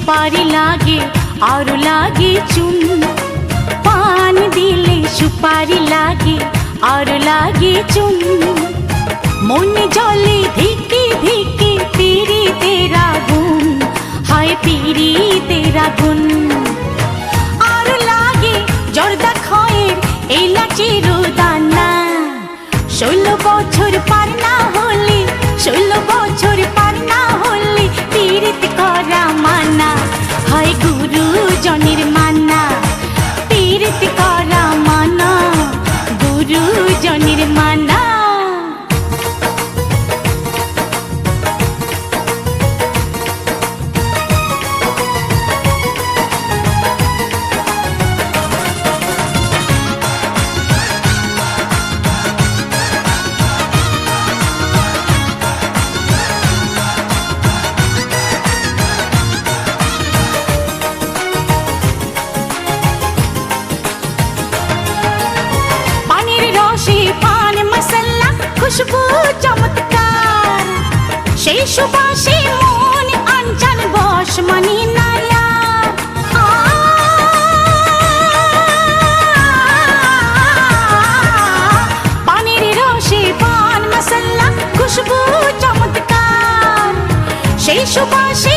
सुपारी लागे और लागे चुन, पान दिले सुपारी लागे और लागे चुन, मन जले धिकी धिकी पीरी तेरा गुन, हाय पीरी तेरा गुन। और लागे जर्दा खয়ের एलाचिर दाना, 16 বছর पार ना होले 16 বছর पार ना होले पीरित करा माना, हाय गुरु जनिर माना पीरित करा माना, गुरु जनिर माना। खुशबू चमत्कार সেই সুবাসে মন আনচান বশ মানি নায়া, পানির রসে পান মশলা খুশবু চমৎকার সেই সুবাসে